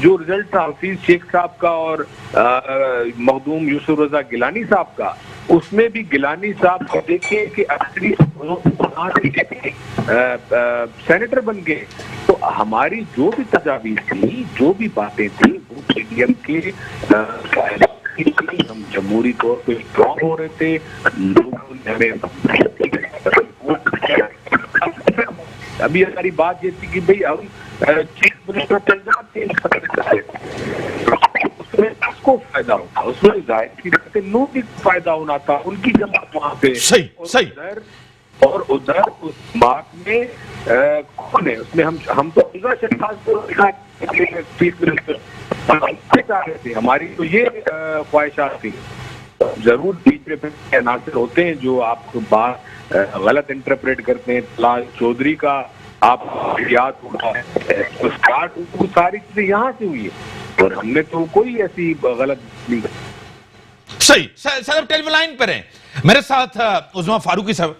جو رزلٹ تھا حفیظ شیخ صاحب کا اور مخدوم یوسف رضا گیلانی صاحب کا، اس میں بھی گیلانی صاحب کو دیکھیں کہ اکثری سینیٹر بن گئے. تو ہماری جو بھی تجاویز تھی، جو بھی باتیں تھیں، وہ پی ڈی ایم کے ہم جمہوری طور پہ اسٹرانگ ہو رہے تھے. لوگوں نے ہمیں ابھی ہماری بات یہ تھی کہ بھئی ہم چیف منسٹر چل جاتے ہیں، اس میں اس کو فائدہ ہوتا، اس میں ظاہر کی بات ہے لوگ بھی فائدہ ہونا تھا، ان کی جماعت وہاں پہ. اور ادھر اس بات میں کون ہے، اس میں ہم تو چیف منسٹر چاہ رہے تھے، ہماری تو یہ خواہشات تھی. ضرور بیچ میں عناصر ہوتے ہیں جو آپ کو بات غلط انٹرپریٹ کرتے ہیں. طلال چودھری کا آپ یاد ہوگا اسٹارٹ وہ ساری چیزیں یہاں سے ہوئی ہے، اور ہم نے تو کوئی ایسی غلط نہیں. صحیح. صاحب ٹیلی لائن پر ہیں میرے ساتھ عظمیٰ فاروقی صاحب.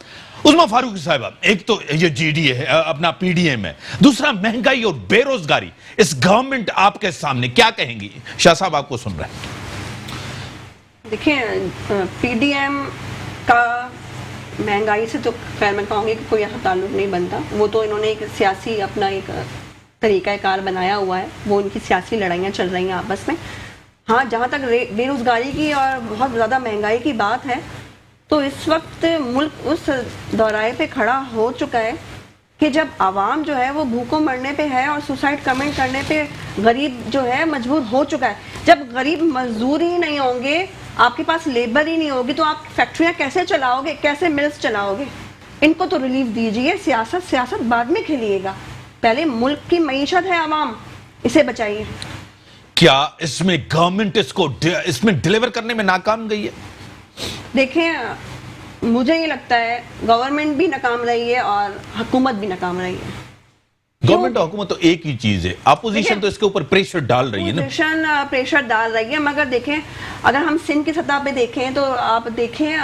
عظمیٰ فاروقی صاحبہ، ایک تو یہ جی ڈی ہے، اپنا پی ڈی ایم ہے، دوسرا مہنگائی اور بے روزگاری. اس گورنمنٹ آپ کے سامنے کیا کہیں گی؟ شاہ صاحب آپ کو سن رہے ہیں. دیکھیں پی ڈی ایم کا مہنگائی سے تو خیر میں کہوں گی کہ کوئی ایسا تعلق نہیں بنتا. وہ تو انہوں نے ایک سیاسی اپنا ایک طریقہ کار بنایا ہوا ہے، وہ ان کی سیاسی لڑائیاں چل رہی ہیں آپس میں. ہاں جہاں تک بے روزگاری کی اور بہت زیادہ مہنگائی کی بات ہے تو اس وقت ملک اس دورائے پہ کھڑا ہو چکا ہے کہ جب عوام جو ہے وہ بھوکوں مرنے پہ ہے اور سوسائڈ کمنٹ کرنے پہ غریب جو ہے مجبور ہو چکا ہے. جب غریب مزدور ہی نہیں ہوں گے، آپ کے پاس لیبر ہی نہیں ہوگی، تو آپ فیکٹریاں کیسے چلاؤ گے، کیسے ملز چلاؤ گے؟ ان کو تو ریلیف دیجئے. سیاست بعد میں کھیلیے گا، پہلے ملک کی معیشت ہے، عوام اسے بچائیے. کیا اس میں گورنمنٹ اس میں ڈیلیور کرنے میں ناکام گئی ہے؟ دیکھیں مجھے یہ لگتا ہے گورنمنٹ بھی ناکام رہی ہے اور حکومت بھی ناکام رہی ہے. گورنمنٹ اور حکومت تو ایک ہی چیز ہے، اپوزیشن تو اس کے اوپر پریشر ڈال رہی ہے نا. اپوزیشن پریشر ڈال رہی ہے، مگر دیکھیں اگر ہم سندھ کی سطح پہ دیکھیں تو آپ دیکھیں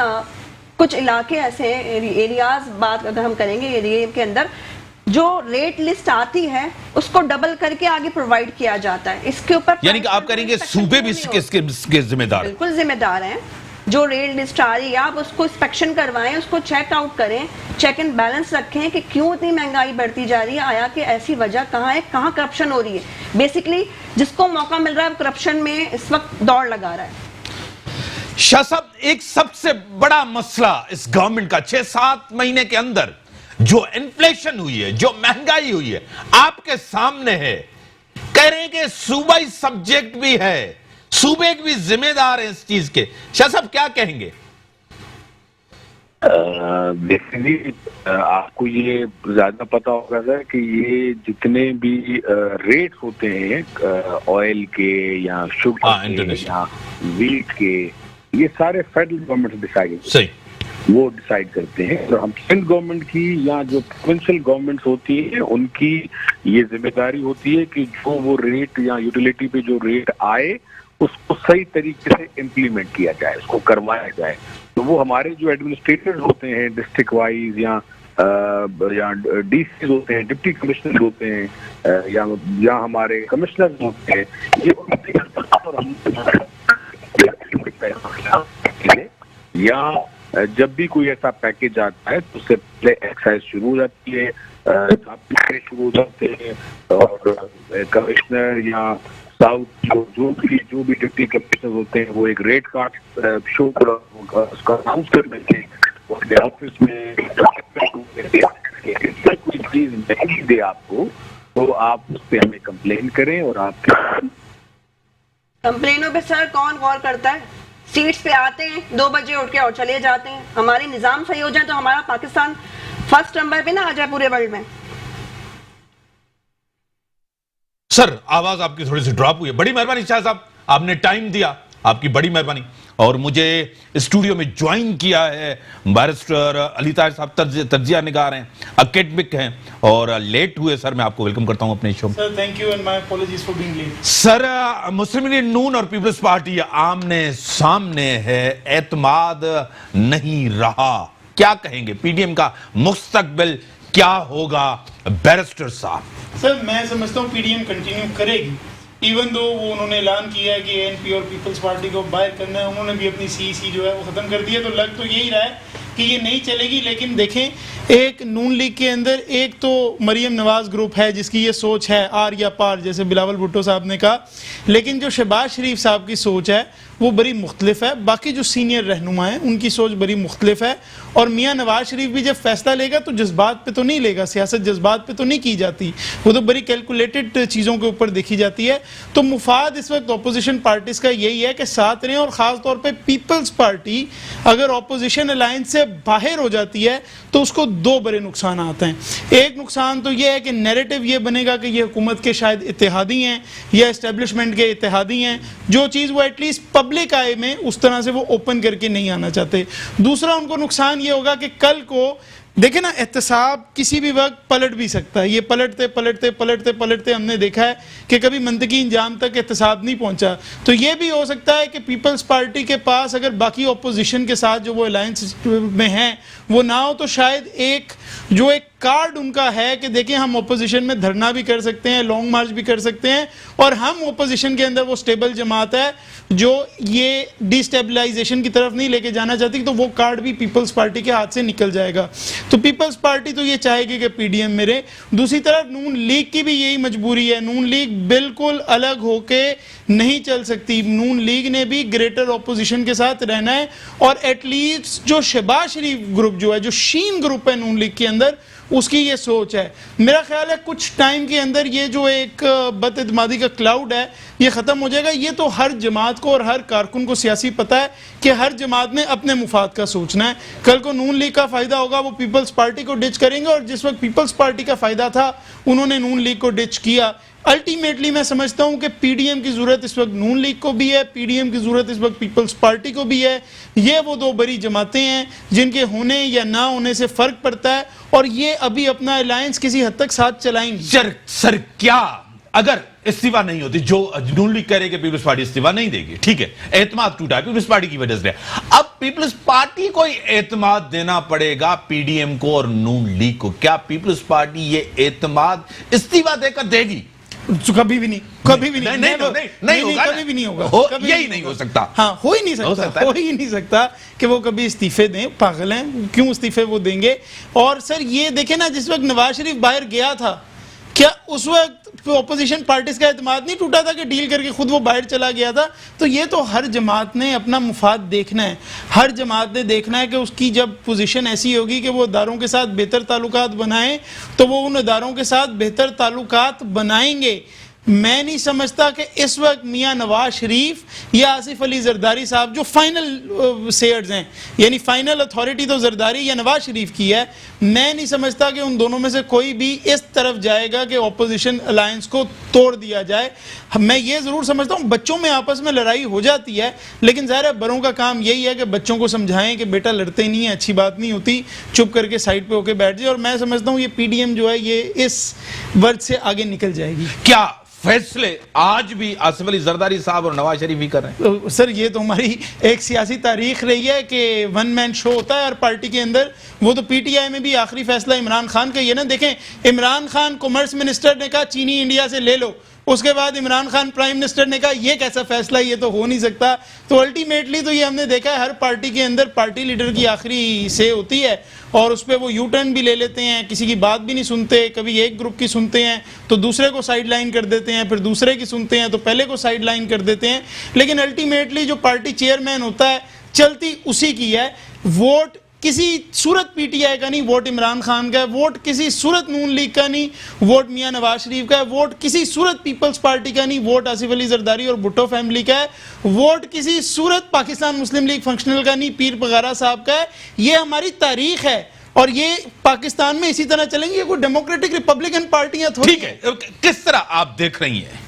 کچھ علاقے ایسے ہیں، ایریاز بات اگر ہم کریں گے ایریا کے اندر جو ریٹ لسٹ آتی ہے اس کو ڈبل کر کے آگے پرووائڈ کیا جاتا ہے. اس کے اوپر یعنی کہ آپ کہیں گے صوبے بھی اس کے ذمہ دار ہیں؟ بالکل ذمہ دار ہیں. جو ریٹ لسٹ آ رہی ہے آپ اس کو انسپیکشن کروائیں، اس کو چیک آؤٹ کریں، چیک اینڈ بیلنس رکھیں کہ کیوں اتنی مہنگائی بڑھتی جا رہی ہے، آیا کہ ایسی وجہ کہاں ہے، کہاں کرپشن ہو رہی ہے. بیسیکلی جس کو موقع مل رہا ہے کرپشن میں اس وقت دوڑ لگا رہا ہے. شاہ صاحب ایک سب سے بڑا مسئلہ اس گورنمنٹ کا 6-7 مہینے کے اندر جو انفلیشن ہوئی ہے، جو مہنگائی ہوئی ہے، آپ کے سامنے ہے. کہہ رہے ہیں کہ صوبائی سبجیکٹ بھی ہے، صوبے بھی ذمہ دار ہیں اس چیز کے. شاہ صاحب کیا کہیں گے؟ بیسیکلی آپ کو یہ زیادہ پتا ہوگا سر کہ یہ جتنے بھی ریٹس ہوتے ہیں آئل کے یا شوگر کے یا ویٹ کے، یہ سارے فیڈرل گورنمنٹ ڈیسائیڈ وہ ڈیسائیڈ کرتے ہیں. اور ہم سندھ گورنمنٹ کی یا جو پروونشل گورنمنٹس ہوتی ہیں ان کی یہ ذمہ داری ہوتی ہے کہ جو وہ ریٹ یا یوٹیلیٹی پہ جو ریٹ آئے اس کو صحیح طریقے سے امپلیمنٹ کیا جائے، اس کو کروایا جائے. تو وہ ہمارے جو ایڈمنسٹریٹرز ہوتے ہیں ڈسٹرکٹ وائز یا ڈی سیز ہوتے ہیں، ڈپٹی کمشنر ہوتے ہیں یا ہمارے کمشنر ہوتے ہیں، یہ یا جب بھی کوئی ایسا پیکج آتا ہے تو اس سے پہلے ایکسائز شروع ہو جاتی ہے، شروع ہو جاتے ہیں، اور کمشنر یا ساؤتھ جو بھی ڈپٹی کمشنر ہوتے ہیں وہ ایک ریٹ کارڈ شو اس کا اناؤنس کر دیتے ہیں اپنے آفس میں. کوئی چیز نہیں دے آپ کو تو آپ اس پہ ہمیں کمپلین کریں. اور آپ کے کمپلینوں پہ سر کون غور کرتا ہے؟ سیٹس پہ آتے ہیں 2 بجے اٹھ کے اور چلے جاتے ہیں. ہمارے نظام صحیح ہو جائے تو ہمارا پاکستان فرسٹ نمبر پہ نہ آ جائے پورے ورلڈ میں. سر آواز آپ کی تھوڑی سی ڈراپ ہوئی ہے. بڑی مہربانی شاہ صاحب، آپ نے ٹائم دیا، آپ کی بڑی مہربانی. اور مجھے اسٹوڈیو میں جوائن کیا ہے بیرسٹر علی طاہر صاحب، تجزیہ نگار ہیں، اکیڈمک ہیں، اور لیٹ ہوئے سر میں آپ کو ویلکم کرتا ہوں اپنے شو میں. Sir thank you and my apologies for being late. Sir Muslim League Noon اور پیپلز پارٹی آمنے سامنے ہے، اعتماد نہیں رہا. کیا کہیں گے؟ پی ڈی ایم کا مستقبل کیا ہوگا بیرسٹر صاحب؟ سر میں سمجھتا ہوں پی ڈی ایم کنٹینیو کرے گی، ایون دو وہ انہوں نے اعلان کیا ہے کہ اے این پی اور پیپلز پارٹی کو باہر کرنا ہے, انہوں نے بھی اپنی سی سی جو ہے وہ ختم کر دی ہے, تو لگ تو یہی رہا ہے کہ یہ نہیں چلے گی. لیکن دیکھیں ایک نون لیگ کے اندر ایک تو مریم نواز گروپ ہے جس کی یہ سوچ ہے آر یا پار, جیسے بلاول بھٹو صاحب نے کہا, لیکن جو شہباز شریف صاحب کی سوچ ہے وہ بڑی مختلف ہے. باقی جو سینئر رہنما ہیں ان کی سوچ بڑی مختلف ہے, اور میاں نواز شریف بھی جب فیصلہ لے گا تو جذبات پہ تو نہیں لے گا, سیاست جذبات پہ تو نہیں کی جاتی, وہ تو بڑی کیلکولیٹڈ چیزوں کے اوپر دیکھی جاتی ہے. تو مفاد اس وقت اپوزیشن پارٹیز کا یہی ہے کہ ساتھ رہیں, اور خاص طور پہ پیپلز پارٹی اگر اپوزیشن الائنس سے باہر ہو جاتی ہے تو اس کو دو بڑے نقصانات ہیں. ایک نقصان تو یہ ہے کہ نیریٹو یہ بنے گا کہ یہ حکومت کے شاید اتحادی ہیں یا اسٹیبلشمنٹ کے اتحادی ہیں, جو چیز وہ ایٹ لیسٹ پبلک آئے میں اس طرح سے وہ اوپن کر کے نہیں آنا چاہتے. دوسرا ان کو نقصان یہ ہوگا کہ کل کو دیکھیں نا احتساب کسی بھی وقت پلٹ بھی سکتا ہے. یہ پلٹتے پلٹتے پلٹتے پلٹتے ہم نے دیکھا ہے کہ کبھی منطقی انجام تک احتساب نہیں پہنچا. تو یہ بھی ہو سکتا ہے کہ پیپلز پارٹی کے پاس اگر باقی اپوزیشن کے ساتھ جو وہ الائنس میں ہیں وہ نہ ہو, تو شاید ایک کارڈ ان کا ہے کہ دیکھیں ہم اپوزیشن میں دھرنا بھی کر سکتے ہیں, لانگ مارچ بھی کر سکتے ہیں, اور ہم اپوزیشن کے اندر وہ سٹیبل جماعت ہے جو یہ ڈی سٹیبلائزیشن کی طرف نہیں لے کے جانا چاہتی, تو وہ کارڈ بھی پیپلز پارٹی کے ہاتھ سے نکل جائے گا. تو پیپلز پارٹی تو یہ چاہے گی کہ پی ڈی ایم میں رہے. دوسری طرف نون لیگ کی بھی یہی مجبوری ہے, نون لیگ بالکل الگ ہو کے نہیں چل سکتی. نون لیگ نے بھی گریٹر اپوزیشن کے ساتھ رہنا ہے, اور ایٹ لیسٹ جو شہباز شریف گروپ جو ہے, جو شین گروپ ہے نون لیگ کے اندر, اس کی یہ سوچ ہے. میرا خیال ہے کچھ ٹائم کے اندر یہ جو ایک بد اعتمادی کا کلاؤڈ ہے یہ ختم ہو جائے گا. یہ تو ہر جماعت کو اور ہر کارکن کو سیاسی پتہ ہے کہ ہر جماعت نے اپنے مفاد کا سوچنا ہے. کل کو نون لیگ کا فائدہ ہوگا وہ پیپلز پارٹی کو ڈچ کریں گے, اور جس وقت پیپلز پارٹی کا فائدہ تھا انہوں نے نون لیگ کو ڈچ کیا. الٹیمیٹلی میں سمجھتا ہوں کہ پی ڈی ایم کی ضرورت اس وقت نون لیگ کو بھی ہے, پی ڈی ایم کی ضرورت اس وقت پیپلز پارٹی کو بھی ہے. یہ وہ دو بڑی جماعتیں ہیں جن کے ہونے یا نہ ہونے سے فرق پڑتا ہے, اور یہ ابھی اپنا الائنس کسی حد تک ساتھ چلائیں گی. سر کیا اگر استعفا نہیں ہوتی, جو نون لیگ کہہ رہے کہ پیپلز پارٹی استعفا نہیں دے گی, ٹھیک ہے, اعتماد ٹوٹا ہے پیپلز پارٹی کی وجہ سے, اب پیپلز پارٹی کو اعتماد دینا پڑے گا پی ڈی ایم کو اور نون لیگ کو, کیا پیپلز پارٹی یہ اعتماد استعفا دے کر دے گی؟ کبھی بھی نہیں, کبھی بھی نہیں ہوگا, کبھی بھی نہیں ہوگا, یہی نہیں ہو سکتا. ہاں ہو ہی نہیں سکتا کہ وہ کبھی استعفے دیں. پاگل ہیں, کیوں استعفے وہ دیں گے؟ اور سر یہ دیکھیں نا, جس وقت نواز شریف باہر گیا تھا, کیا اس وقت اپوزیشن پارٹیز کا اعتماد نہیں ٹوٹا تھا کہ ڈیل کر کے خود وہ باہر چلا گیا تھا؟ تو یہ تو ہر جماعت نے اپنا مفاد دیکھنا ہے, ہر جماعت نے دیکھنا ہے کہ اس کی جب پوزیشن ایسی ہوگی کہ وہ اداروں کے ساتھ بہتر تعلقات بنائیں تو وہ ان اداروں کے ساتھ بہتر تعلقات بنائیں گے. میں نہیں سمجھتا کہ اس وقت میاں نواز شریف یا آصف علی زرداری صاحب جو فائنل سیئرز ہیں, یعنی فائنل اتھارٹی تو زرداری یا نواز شریف کی ہے, میں نہیں سمجھتا کہ ان دونوں میں سے کوئی بھی اس طرف جائے گا کہ اپوزیشن الائنس کو توڑ دیا جائے. میں یہ ضرور سمجھتا ہوں بچوں میں آپس میں لڑائی ہو جاتی ہے, لیکن ظاہر ہے بڑوں کا کام یہی ہے کہ بچوں کو سمجھائیں کہ بیٹا لڑتے نہیں ہیں, اچھی بات نہیں ہوتی, چپ کر کے سائڈ پہ ہو کے بیٹھ جائے. اور میں سمجھتا ہوں یہ پی ڈی ایم جو ہے یہ اس ورڈ سے آگے نکل جائے گی. کیا فیصلے آج بھی آصف علی زرداری صاحب اور نواز شریف ہی کر رہے ہیں؟ سر یہ تو ہماری ایک سیاسی تاریخ رہی ہے کہ ون مین شو ہوتا ہے ہر پارٹی کے اندر. وہ تو پی ٹی آئی میں بھی آخری فیصلہ عمران خان کا یہ نا, دیکھیں عمران خان کامرس منسٹر نے کہا چینی انڈیا سے لے لو, اس کے بعد عمران خان پرائم منسٹر نے کہا یہ کیسا فیصلہ, یہ تو ہو نہیں سکتا. تو الٹیمیٹلی تو یہ ہم نے دیکھا ہے ہر پارٹی کے اندر پارٹی لیڈر کی آخری سے ہوتی ہے, اور اس پہ وہ یو ٹرن بھی لے لیتے ہیں, کسی کی بات بھی نہیں سنتے, کبھی ایک گروپ کی سنتے ہیں تو دوسرے کو سائیڈ لائن کر دیتے ہیں, پھر دوسرے کی سنتے ہیں تو پہلے کو سائیڈ لائن کر دیتے ہیں. لیکن الٹیمیٹلی جو پارٹی چیئرمین ہوتا ہے چلتی اسی کی ہے. ووٹ کسی صورت پی ٹی آئی کا نہیں, ووٹ عمران خان کا ہے, ووٹ کسی صورت نون لیگ کا نہیں, ووٹ میاں نواز شریف کا ہے, ووٹ کسی صورت پیپلز پارٹی کا نہیں, ووٹ آصف علی زرداری اور بھٹو فیملی کا ہے, ووٹ کسی صورت پاکستان مسلم لیگ فنکشنل کا نہیں, پیر پغارہ صاحب کا ہے. یہ ہماری تاریخ ہے اور یہ پاکستان میں اسی طرح چلیں گے. یہ کوئی ڈیموکریٹک ریپبلکن پارٹیاں تھوڑی. ٹھیک ہے, کس طرح آپ دیکھ رہی ہیں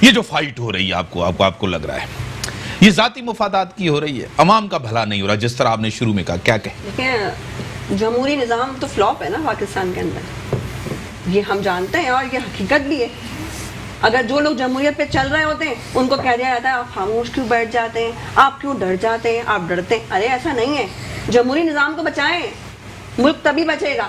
یہ جو فائٹ ہو رہی ہے, آپ کو لگ رہا ہے یہ ذاتی مفادات کی ہو رہی ہے, عوام کا بھلا نہیں ہو رہا, جس طرح آپ نے شروع میں کہا, کیا کہیں؟ دیکھیں جمہوری نظام تو فلاپ ہے نا پاکستان کے اندر, یہ ہم جانتے ہیں اور یہ حقیقت بھی ہے. اگر جو لوگ جمہوریت پہ چل رہے ہوتے ہیں ان کو کہہ دیا جاتا ہے آپ خاموش کیوں بیٹھ جاتے ہیں, آپ کیوں ڈر جاتے ہیں, آپ ڈرتے ہیں. ارے ایسا نہیں ہے, جمہوری نظام کو بچائیں, ملک تبھی بچے گا.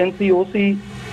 NCOC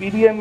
PDM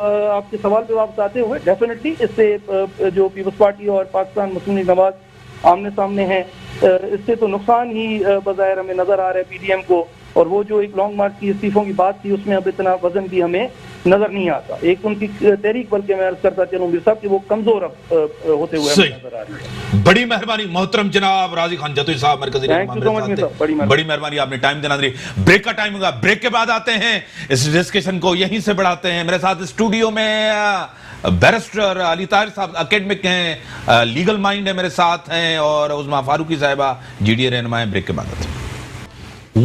آپ کے سوال پہ واپس آتے ہوئے ڈیفینیٹلی اس سے جو پیپلز پارٹی اور پاکستان مسلم لیگ نواز آمنے سامنے ہیں، اس سے تو نقصان ہی بظاہر ہمیں نظر آ رہا ہے پی ڈی ایم کو. اور وہ جو ایک لانگ مارچ کی استعفوں کی بات تھی اس میں اب اتنا وزن بھی ہمیں نظر نہیں آتا. ایک ان کی تحریک بلکہ میں عرض کرتا چلوں میر صاحب کہ وہ کمزور اب ہوتے ہوئے ہمیں نظر آ رہی ہے. بڑی مہربانی محترم جناب راضی خان جتوئی صاحب مرکزی بڑی مہربانی آپ نے ٹائم دینا دی. بریک کا ٹائم ہوگا، بریک کے بعد آتے ہیں اس ڈسکشن کو یہیں سے بڑھاتے ہیں. میرے ساتھ اسٹوڈیو میں بیرسٹر علی طاہر صاحب اکیڈمک ہیں، لیگل مائنڈ ہے میرے ساتھ ہیں، اور عظما فاروقی صاحبہ جی ڈی اے رہنما ہیں. بریک کے بعد آتے ہیں.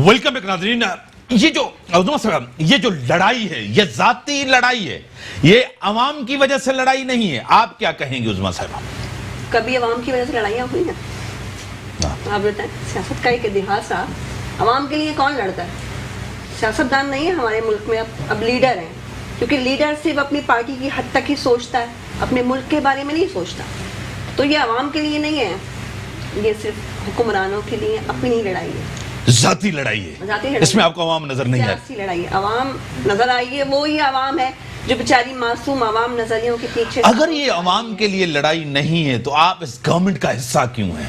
ویلکم بیک ناظرین. یہ جو عظما صاحب یہ جو لڑائی ہے یہ ذاتی لڑائی ہے، یہ عوام کی وجہ سے لڑائی نہیں ہے. آپ کیا کہیں گے عظما صاحبہ؟ کبھی عوام کی وجہ سے لڑائیاں ہوئی ہیں؟ آپ بتائیں. سیاست کا ایک اتحاد تھا. عوام کے لیے کون لڑتا ہے؟ سیاستدان نہیں ہے ہمارے ملک میں، اب لیڈر ہیں. کیونکہ لیڈر صرف اپنی پارٹی کی حد تک ہی سوچتا ہے، اپنے ملک کے بارے میں نہیں سوچتا. تو یہ عوام کے لیے نہیں ہے، یہ صرف حکمرانوں کے لیے اپنی لڑائی ہے، ذاتی لڑائی ہے. اس میں آپ کو عوام نظر نہیں آئی؟ سیاسی لڑائی ہے. عوام نظر آئی ہے، وہی عوام ہے جو بیچاری معصوم عوام نظریوں کے پیچھے. اگر یہ عوام کے لیے لڑائی نہیں ہے تو آپ اس گورنمنٹ کا حصہ کیوں ہیں؟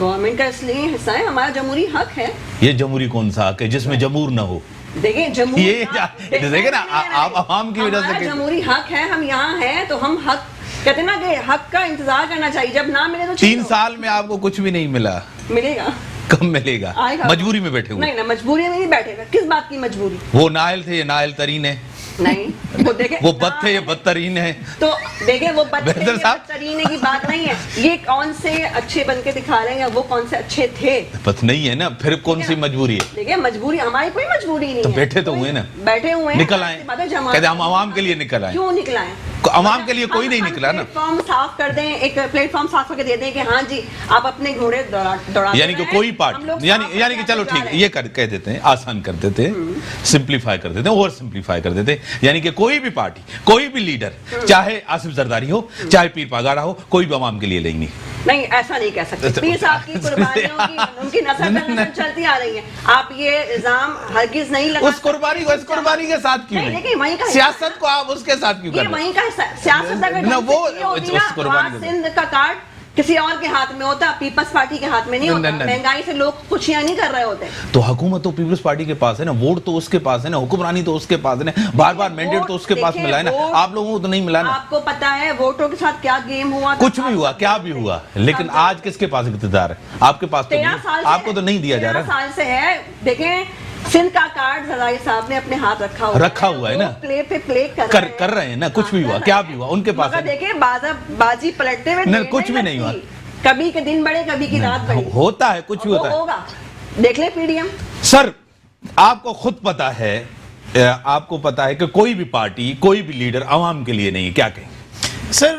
گورنمنٹ کا اس لیے حصہ ہے، ہمارا جمہوری حق ہے. یہ جمہوری کون سا حق ہے جس میں جمہور نہ ہو؟ دیکھیں دیکھیں نا، آپ عوام کی وجہ سے جمہوری حق ہے، ہم یہاں ہیں تو ہم حق کہتے نا کہ حق کا انتظار کرنا چاہیے. جب نہ ملے تو 3 سال میں آپ کو کچھ بھی نہیں ملا. ملے گا. کم ملے گا. مجبوری میں بیٹھے ہوئے؟ نہیں، مجبوری میں نہیں بیٹھے گا. کس بات کی مجبوری؟ وہ نائل تھے، یہ نائل ترین ہے. نہیں، وہ بد تھے، یہ بدترین ہے. تو دیکھیں وہ بدترین کی بات نہیں ہے. یہ کون سے اچھے بن کے دکھا رہے ہیں، وہ کون سے اچھے تھے پتہ نہیں ہے نا. پھر کون سی مجبوری ہے؟ دیکھیں مجبوری ہماری کوئی مجبوری نہیں ہے. بیٹھے تو ہوئے نا، بیٹھے ہوئے ہیں، نکل آئے. کہتے ہم عوام کے لیے نکل آئے. کیوں نکل آئے؟ عوام کے لیے کوئی نہیں نکلا نا. پلیٹ فارم صاف کر دیں، ایک پلیٹ فارم صاف کر کے دے دیں کہ ہاں جی آپ اپنے گھوڑے دوڑا. یعنی کہ کوئی پارٹی، یعنی کہ چلو ٹھیک ہے یہ کہہ دیتے ہیں، آسان کر دیتے ہیں، سمپلیفائی کر دیتے ہیں، اور سمپلیفائی کر دیتے ہیں. یعنی کہ کوئی بھی پارٹی، کوئی بھی لیڈر، چاہے آصف زرداری ہو، چاہے پیر پاگاڑا ہو، کوئی بھی عوام کے لیے نہیں. نہیں، ایسا نہیں کہہ سکتے. پیر صاحب کی قربانیوں کی ان کی نسل چلتی آ رہی ہے. آپ یہ الزام ہرگز نہیں لگا. اس قربانی کے ساتھ کیوں نہیں؟ سیاست کو آپ اس کے ساتھ کیوں کر رہے ہیں؟ وہیں کا سیاست اگر سندھ کا کارڈ کسی اور کے ہاتھ میں ہوتا، پیپلز پارٹی کے ہاتھ میں نہیں ہوتا. مہنگائی سے لوگ خوشیاں نہیں کر رہے ہوتے. تو حکومت تو پیپلز پارٹی کے پاس ہے نا، ووٹ تو اس کے پاس ہے نا، حکمرانی تو اس کے پاس ہے نا، بار بار مینڈیٹ تو اس کے پاس ملا ہے نا. آپ لوگوں کو تو نہیں ملا نا. آپ کو پتا ہے ووٹوں کے ساتھ کیا گیم ہوا؟ کچھ بھی ہوا، کیا بھی ہوا، لیکن آج کس کے پاس اقتدار ہے؟ آپ کے پاس تو نہیں، آپ کو تو نہیں دیا جا رہا. 13 سال سے ہے. دیکھیں سندھ کا کارڈ زرداری صاحب نے اپنے ہاتھ رکھا ہوا ہے نا، پلے پہ پلے کر رہے ہیں نا. کچھ بھی ہوا، کیا بھی ہوا، ان کے پاس ہے. دیکھیں بازی پلٹتے ہوئے کچھ بھی نہیں ہوا. کبھی کے دن بڑے، کبھی کی رات بڑی. ہوتا ہے، کچھ بھی ہوتا ہے. دیکھ لیں پی ڈی ایم. سر آپ کو خود پتا ہے، آپ کو پتا ہے کہ کوئی بھی پارٹی، کوئی بھی لیڈر عوام کے لیے نہیں. کیا کہیں سر؟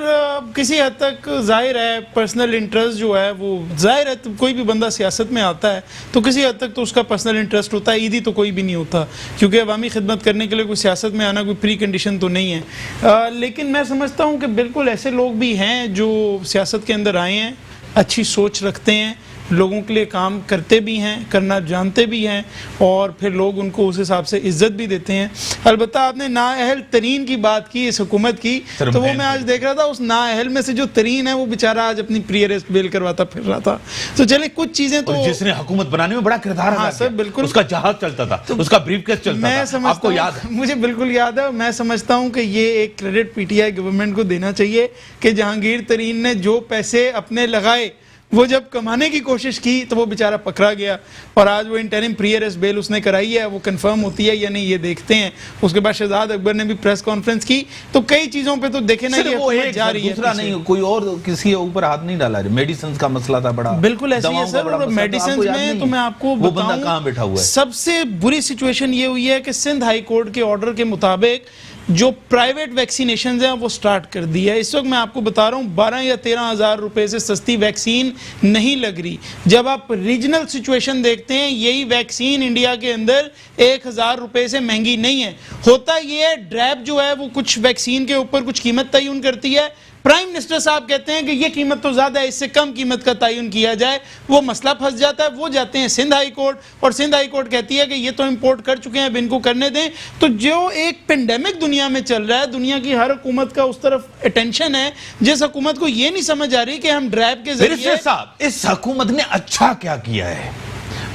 کسی حد تک ظاہر ہے پرسنل انٹرسٹ جو ہے وہ ظاہر ہے. کوئی بھی بندہ سیاست میں آتا ہے تو کسی حد تک تو اس کا پرسنل انٹرسٹ ہوتا ہے. عیدی تو کوئی بھی نہیں ہوتا، کیونکہ عوامی خدمت کرنے کے لیے کوئی سیاست میں آنا کوئی پری کنڈیشن تو نہیں ہے. لیکن میں سمجھتا ہوں کہ بالکل ایسے لوگ بھی ہیں جو سیاست کے اندر آئے ہیں، اچھی سوچ رکھتے ہیں، لوگوں کے لیے کام کرتے بھی ہیں، کرنا جانتے بھی ہیں، اور پھر لوگ ان کو اس حساب سے عزت بھی دیتے ہیں. البتہ آپ نے نااہل ترین کی بات کی اس حکومت کی، تو وہ میں آج دیکھ رہا تھا اس نااہل میں سے جو ترین ہے وہ بیچارہ آج اپنی پری ارسٹ بیل کرواتا پھر رہا تھا. تو چلیں کچھ چیزیں تو جس نے حکومت بنانے میں بڑا کردار ادا کیا، بالکل اس کا جہاز چلتا تھا، اس کا بریف کیس چلتا تھا. آپ کو یاد ہے؟ مجھے بالکل یاد ہے. میں سمجھتا ہوں کہ یہ ایک credit P T I government کو دینا چاہیے کہ جہانگیر ترین نے جو پیسے اپنے لگائے وہ جب کمانے کی کوشش کی تو وہ بیچارہ پکڑا گیا، اور آج وہ انٹرم پری ارسٹ بیل اس نے کرائی ہے. وہ کنفرم ہوتی ہے یا نہیں یہ دیکھتے ہیں. اس کے بعد شہزاد اکبر نے بھی پریس کانفرنس کی. تو کئی چیزوں پہ تو دیکھیں نا یہ حکومت جا رہی ہے. دوسرا نہیں، کوئی اور کسی اوپر ہاتھ نہیں ڈالا. میڈیسنز کا مسئلہ تھا بڑا، بالکل ایسے ہی ہے سر. اور میڈیسنز میں تو میں آپ کو بتاؤں کہاں بیٹھا ہوا ہے. سب سے بری سچویشن یہ ہوئی ہے کہ سندھ ہائی کورٹ کے آرڈر کے مطابق جو پرائیویٹ ویکسینیشنز ہیں وہ سٹارٹ کر دی ہے. اس وقت میں آپ کو بتا رہا ہوں 12 یا 13 ہزار روپے سے سستی ویکسین نہیں لگ رہی. جب آپ ریجنل سچویشن دیکھتے ہیں یہی ویکسین انڈیا کے اندر 1000 روپے سے مہنگی نہیں ہے. ہوتا یہ ہے ڈریب جو ہے وہ کچھ ویکسین کے اوپر کچھ قیمت تعین کرتی ہے، پرائم منسٹر صاحب کہتے ہیں کہ یہ قیمت تو زیادہ ہے, اس سے کم قیمت کا تعین کیا جائے, وہ مسئلہ پھنس جاتا ہے. وہ جاتے ہیں سندھ ہائی کورٹ, اور سندھ ہائی کورٹ کہتی ہے کہ یہ تو امپورٹ کر چکے ہیں, اب ان کو کرنے دیں. تو جو ایک پینڈیمک دنیا میں چل رہا ہے, دنیا کی ہر حکومت کا اس طرف اٹینشن ہے, جس حکومت کو یہ نہیں سمجھ آ رہی کہ ہم ڈرائیو کے ذریعے. برسٹر صاحب, اس حکومت نے اچھا کیا کیا ہے؟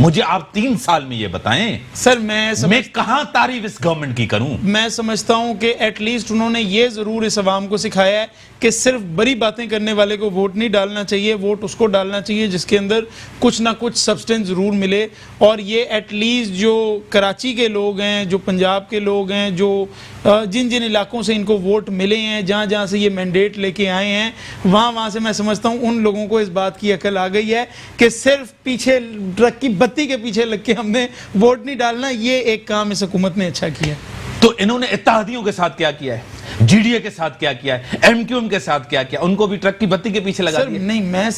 مجھے آپ 3 سال میں یہ بتائیں. سر میں کہاں تعریف اس گورنمنٹ کی کروں؟ میں سمجھتا ہوں کہ ایٹ لیسٹ انہوں نے یہ ضرور اس عوام کو سکھایا ہے کہ صرف بڑی باتیں کرنے والے کو ووٹ نہیں ڈالنا چاہیے, ووٹ اس کو ڈالنا چاہیے جس کے اندر کچھ نہ کچھ سبسٹنس ضرور ملے. اور یہ ایٹ لیسٹ جو کراچی کے لوگ ہیں, جو پنجاب کے لوگ ہیں, جو جن جن علاقوں سے ان کو ووٹ ملے ہیں, جہاں جہاں سے یہ مینڈیٹ لے کے آئے ہیں, وہاں سے میں سمجھتا ہوں ان لوگوں کو اس بات کی عقل آ گئی ہے کہ صرف پیچھے ٹرک کی بتی کے پیچھے لگ کے ہم نے ووٹ نہیں ڈالنا. یہ ایک کام اس حکومت نے اچھا کیا. تو انہوں نے اتحادیوں کے ساتھ کیا کیا ہے؟ جی ڈی اے کے ساتھ کیا کیا ہے؟ ایم کیو ایم کے ساتھ کیا کیا؟ ان کو بھی ٹرک کی بتی کے پیچھے لگا دیا. نہیں, میں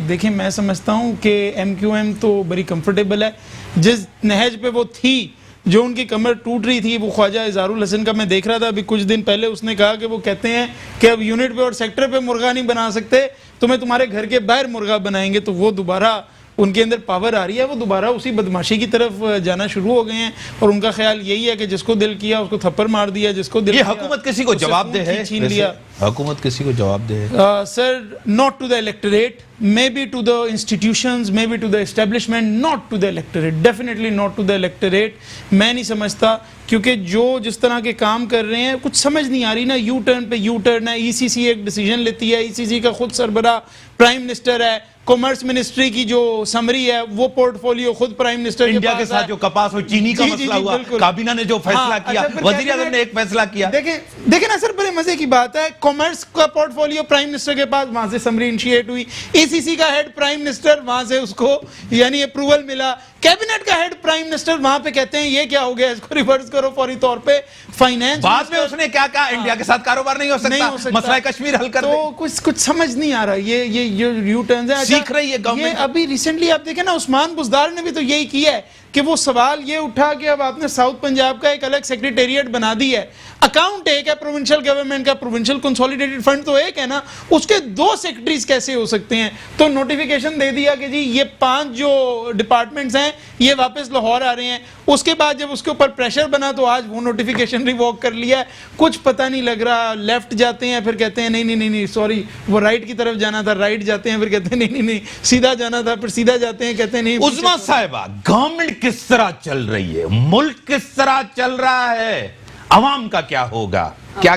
دیکھیں میں سمجھتا ہوں کہ ایم کیو ایم تو بڑی کمفرٹیبل ہے. جس نہج پہ وہ تھی, جو ان کی کمر ٹوٹ رہی تھی, وہ خواجہ اظہار الحسن کا میں دیکھ رہا تھا ابھی کچھ دن پہلے, اس نے کہا کہ وہ کہتے ہیں کہ اب یونٹ پہ اور سیکٹر پہ مرغا نہیں بنا سکتے, تمہیں تمہارے گھر کے باہر مرغا بنائیں گے. تو وہ دوبارہ ان کے اندر پاور آ رہی ہے, وہ دوبارہ اسی بدماشی کی طرف جانا شروع ہو گئے ہیں. اور ان کا خیال یہی ہے کہ جس کو دل کیا اس کو تھپڑ مار دیا, جس کو دل یہ کیا حکومت کسی کو جواب دہ ہے؟ چھین لیا. حکومت کسی کو جواب دہ ہے؟ Sir, not to the electorate, maybe to the institutions, maybe to the establishment, not to the electorate, definitely not to the electorate. میں نہیں سمجھتا, کیونکہ جو جس طرح کے کام کر رہے ہیں کچھ سمجھ نہیں آ رہی نا. یو ٹرن پہ یو ٹرن ہے, ای سی سی ایک ڈیسیجن لیتی ہے, ای سی سی کا خود سربراہ پرائم منسٹر ہے, کامرس منسٹری کی جو سمری ہے وہ پورٹ فولیو خود پرائم منسٹر انڈیا کے ساتھ جو کپاس اور چینی کا مسئلہ ہوا, کابینہ نے جو فیصلہ کیا, وزیر اعظم نے ایک فیصلہ کیا. دیکھیں نا سر, بڑے مزے کی بات ہے, کامرس کا پورٹ فولیو پرائم منسٹر کے پاس, وہاں سے سمری انیشیٹ ہوئی. ای سی سی کا ہیڈ پرائم منسٹر, وہاں سے اس کو یعنی اپروول ملا. کیبنٹ کا ہیڈ پرائم منسٹر, وہاں پہ کہتے ہیں یہ کیا ہو گیا, اس کو ریورس کرو فوری طور پہ. فائنینس بعد میں اس نے کیا کہا, انڈیا کے ساتھ کاروبار نہیں ہو سکتا, مسئلہ کشمیر حل کر دے. تو کچھ سمجھ نہیں آ رہا. یہ یو ٹرنز ہیں, سیکھ رہی ہے گورنمنٹ. ابھی ریسنٹلی آپ دیکھیں نا, عثمان بزدار نے بھی تو یہی کیا ہے کہ وہ سوال یہ اٹھا کہ اب آپ نے ساؤتھ پنجاب کا ایک الگ سیکریٹریٹ بنا دی ہے. اکاؤنٹ ایک ہے پروونشل گورنمنٹ کا, پروونشل کنسولیڈیٹڈ فنڈ تو ایک ہے نا, اس کے 2 سیکریٹریز کیسے ہو سکتے ہیں؟ تو نوٹیفیکیشن دے دیا کہ جی یہ 5 جو ڈپارٹمنٹس ہیں یہ واپس لاہور آ رہے ہیں. اس کے بعد جب اس کے اوپر پریشر بنا تو آج وہ نوٹیفیکیشن ریووک کر لیا ہے. کچھ پتہ نہیں لگ رہا, لیفٹ جاتے ہیں پھر کہتے ہیں نہیں سوری وہ رائٹ کی طرف جانا تھا, رائٹ جاتے ہیں پھر کہتے ہیں نہیں سیدھا جانا تھا, پھر سیدھا جاتے ہیں کہتے ہیں نہیں. عظمیٰ صاحبہ, گورنمنٹ کس طرح چل رہی ہے, ملک کس طرح چل رہا ہے, عوام کا کیا ہوگا؟ کیا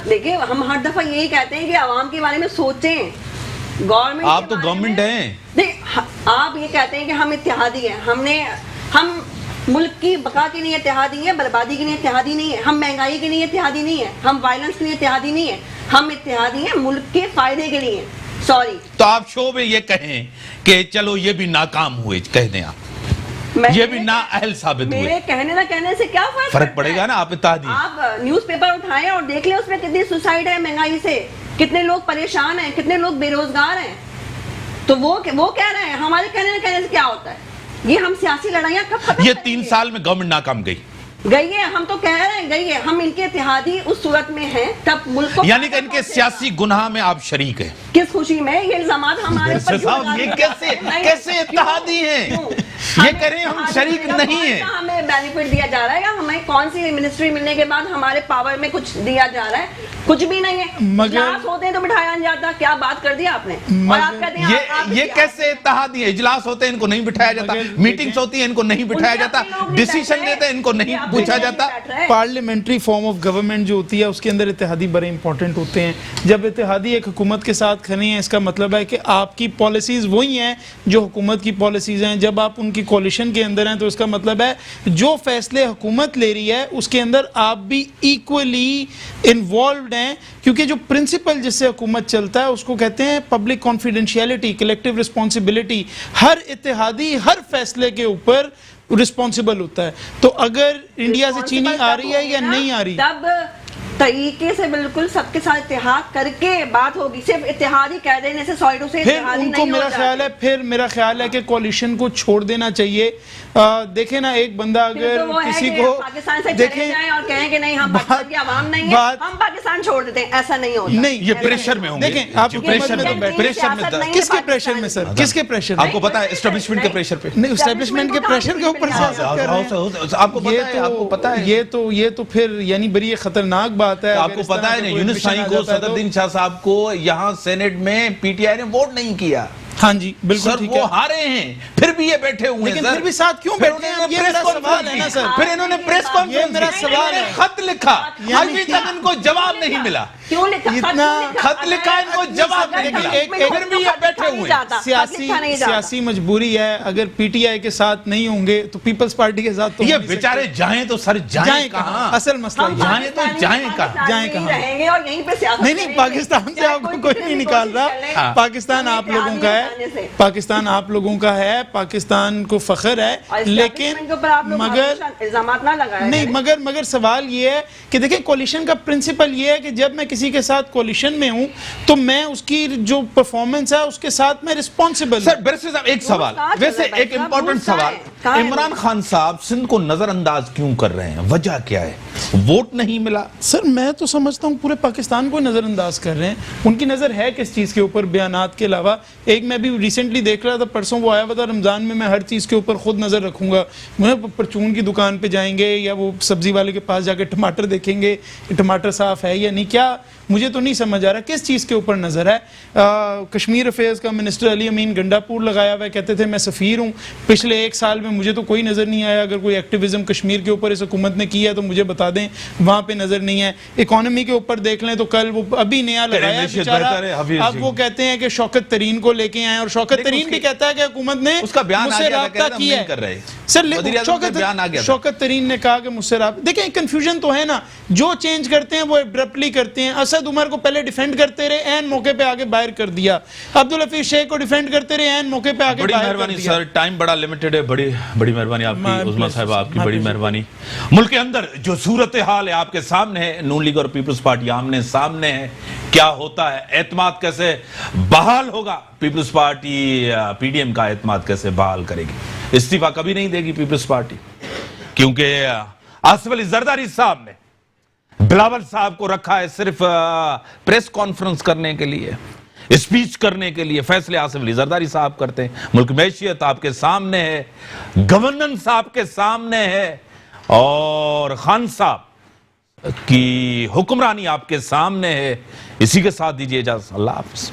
دیکھیں, ہم ہر دفعہ یہی کہتے ہیں کہ عوام کے بارے میں سوچیں. گورنمنٹ, آپ تو گورنمنٹ ہیں. آپ یہ کہتے ہیں کہ ہم اتحادی ہیں, ہم ملک کی بقا کے لیے اتحادی ہیں, بربادی کے لیے اتحادی نہیں ہے. ہم مہنگائی کے لیے اتحادی نہیں ہے, ہم وائلنس کے لیے اتحادی نہیں ہے. ہم اتحادی ہیں ملک کے فائدے کے لیے. سوری, تو آپ شو میں یہ کہیں کہ چلو یہ بھی ناکام ہوئے, کہہ دیں آپ یہ بھی نااہل ثابت ہوئے. میرے کہنے نہ کہنے سے کیا فرق پڑے گا نا. آپ اتحادی, آپ نیوز پیپر اٹھائیں اور دیکھ لیں اس میں کتنی سوسائڈ ہے مہنگائی سے, کتنے لوگ پریشان ہیں, کتنے لوگ بے روزگار ہیں. تو وہ کہہ رہے ہیں, ہمارے کہنے نہ کہنے سے کیا ہوتا ہے؟ یہ ہم سیاسی لڑائیاں کب ختم یہ 3 سال میں گورنمنٹ ناکام گئی ہے. ہم تو کہہ رہے ہیں گئی ہے. ہم ان کے اتحادی اس صورت میں ہیں تب ملک کو, یعنی کہ ان کے سیاسی گناہ میں آپ شریک ہیں. کس خوشی میں یہ الزامات ہمارے اوپر, یہ کیسے اتحادی ہیں؟ یہ کہہ رہے ہیں ہم شریک نہیں ہیں. ہمیں بینیفٹ دیا جا رہا ہے, ہمیں کون سی منسٹری ملنے کے بعد ہمارے پاور میں کچھ دیا جا رہا ہے؟ کچھ بھی نہیں ہے. اجلاس ہوتے ہیں تو بٹھایا نہیں جاتا. کیا بات کر دیا آپ نے. اور آپ کہتے ہیں یہ کیسے اتحادی ہے؟ اجلاس ہوتے ہیں ان کو نہیں بٹھایا جاتا, میٹنگز ہوتی ہیں ان کو نہیں بٹھایا جاتا, ڈیسیشن لیتے ہیں ان کو نہیں پوچھا جاتا. پارلیمنٹری فارم آف گورنمنٹ جو ہوتی ہے اس کے اندر اتحادی بڑے امپورٹنٹ ہوتے ہیں. جب اتحادی ایک حکومت کے ساتھ کھڑے ہیں, اس کا مطلب ہے کہ آپ کی پالیسیز وہی ہیں جو حکومت کی پالیسیز ہیں. جب آپ ان کی کولیشن کے اندر ہیں تو اس کا مطلب ہے جو فیصلے حکومت لے رہی ہے اس کے اندر آپ بھی ایکولی انوالوڈ ہیں, کیونکہ جو پرنسپل جس سے حکومت چلتا ہے اس کو کہتے ہیں پبلک کانفیڈینشیلٹی, کلیکٹیو رسپانسبلٹی. ہر اتحادی ہر فیصلے کے اوپر رسپانسبل ہوتا ہے. تو اگر انڈیا سے چینی آ رہی ہے یا نہیں آ رہی, تب طریقے سے بالکل سب کے ساتھ اتحاد کر کے بات ہوگی. صرف اتحاد ہی کہہ دینے سے سوئٹو سے پھر اتحاد ہی ان کو نہیں ہو میرا خیال ہے کہ کولیشن کو چھوڑ دینا چاہیے. دیکھیں نا ایک بندہ اگر کسی کو پاکستان سے چلے جائیں اور کہیں کہ نہیں ہم پاکستان کی عوام نہیں ہیں, ہم پاکستان چھوڑ دیتے ہیں, ایسا نہیں ہوتا. نہیں, یہ پریشر میں ہوں گے. دیکھیں آپ کس کے پریشر میں سر, کس کے پریشر میں؟ آپ کو پتا ہے اسٹیبلشمنٹ کے پریشر پہ, نہیں اسٹیبلشمنٹ کے پریشر کے اوپر سیاست کر رہے ہیں. آپ کو پتا ہے یہ تو پھر یعنی بڑی خطرناک بات ہے. آپ کو پتا ہے نا یونس شاہین کو, صدر الدین شاہ صاحب کو یہاں سینٹ میں پی ٹی آئی نے ووٹ نہیں کیا. ہاں جی بالکل ٹھیک ہے, وہ ہارے ہیں پھر بھی یہ بیٹھے ہوئے ہیں. لیکن پھر بھی ساتھ کیوں بیٹھے ہیں؟ یہ میرا سوال ہے نا سر. پھر انہوں نے پریس کانفرنس, میرا سوال ہے, خط لکھا, ابھی تک ان کو جواب نہیں ملا. کیوں لکھا خط لکھا, ان کو جواب نہیں ملا, پھر بھی یہ بیٹھے ہوئے ہیں. سیاسی مجبوری ہے. اگر پی ٹی آئی کے ساتھ نہیں ہوں گے تو پیپلز پارٹی کے ساتھ تو یہ بیچارے جائیں تو سر جائیں کہاں؟ اصل مسئلہ جائیں تو جائیں کہاں؟ جائیں کہاں؟ نہیں, پاکستان سے آپ کو کوئی نہیں نکال رہا. پاکستان آپ لوگوں کا ہے, پاکستان آپ لوگوں کا ہے, پاکستان کو فخر ہے. لیکن مگر سوال یہ ہے کہ دیکھیں کولیشن کا پرنسپل یہ ہے کہ جب میں کسی کے ساتھ کولیشن میں ہوں تو میں اس کی جو پرفارمنس ہے اس کے ساتھ میں رسپانسبل. سر برسے صاحب ایک سوال, ویسے ایک امپورٹنٹ سوال, عمران خان صاحب سندھ کو نظر انداز کیوں کر رہے ہیں؟ وجہ کیا ہے؟ ووٹ نہیں ملا؟ سر میں تو سمجھتا ہوں پورے پاکستان کو نظر انداز کر رہے ہیں. ان کی نظر ہے کس چیز کے اوپر؟ بیانات کے علاوہ. ایک میں بھی ریسنٹلی دیکھ رہا تھا, پرسوں وہ آیا ہوا تھا, رمضان میں ہر چیز کے اوپر خود نظر رکھوں گا. پرچون کی دکان پہ جائیں گے یا وہ سبزی والے کے پاس جا کے ٹماٹر دیکھیں گے ٹماٹر صاف ہے یا نہیں. کیا مجھے تو نہیں سمجھ آ رہا کس چیز کے اوپر نظر ہے. کشمیر افیئرز کا منسٹر علی امین گنڈا پور لگایا ہوا ہے, کہتے تھے میں سفیر ہوں. پچھلے ایک سال میں مجھے تو کوئی نظر نہیں آیا. اگر کوئی ایکٹیویزم کشمیر کے اوپر اس حکومت نے کیا ہے تو مجھے بتا دیں, وہاں پہ نظر نہیں ہے. اکانومی کے اوپر دیکھ لیں تو کل وہ ابھی نیا لگایا بیچارہ, اب وہ کہتے ہیں کہ شوکت ترین کو لے کے آئے, اور شوکت ترین بھی کہتا ہے کہ حکومت نے مجھ سے رابطہ کیا ہے. سر شوکت ترین نے کہا کہ مجھ سے رابطہ. دیکھیں کنفیوژن تو ہے نا, جو چینج کرتے ہیں وہ ابرپٹلی کرتے ہیں. اسد عمر کو پہلے ڈیفینڈ کرتے رہے, این موقع پہ آگے باہر کر دیا. عبدالحفیظ شیخ کو ڈیفینڈ کرتے رہے, این موقع پہ آگے باہر کر دیا. بڑی مہربانی سر, ٹائم بڑا لیمیٹڈ ہے. بڑی مہربانی آپ کی, عظمیٰ صاحبہ آپ کی بڑی مہربانی. ملک کے اندر جو صورتحال ہے آپ کے سامنے ہے, نون لیگ اور پیپلز پارٹی آمنے سامنے ہے. کیا ہوتا ہے, اعتماد کیسے بحال ہوگا, Peoples Party P D M کا اعتماد کیسے بحال کرے گی؟ استعفیٰ کبھی نہیں دے گی پیپلز پارٹی, کیونکہ آصف علی زرداری صاحب نے بلاول صاحب کو رکھا ہے صرف پریس کانفرنس کرنے کے لیے, اسپیچ کرنے کے لیے. فیصلے آصف علی زرداری صاحب کرتے ہیں. ملک معیشت آپ کے سامنے ہے, گورننس آپ کے سامنے ہے, اور خان صاحب کی حکمرانی آپ کے سامنے ہے. اسی کے ساتھ دیجیے اجازت. اللہ حافظ.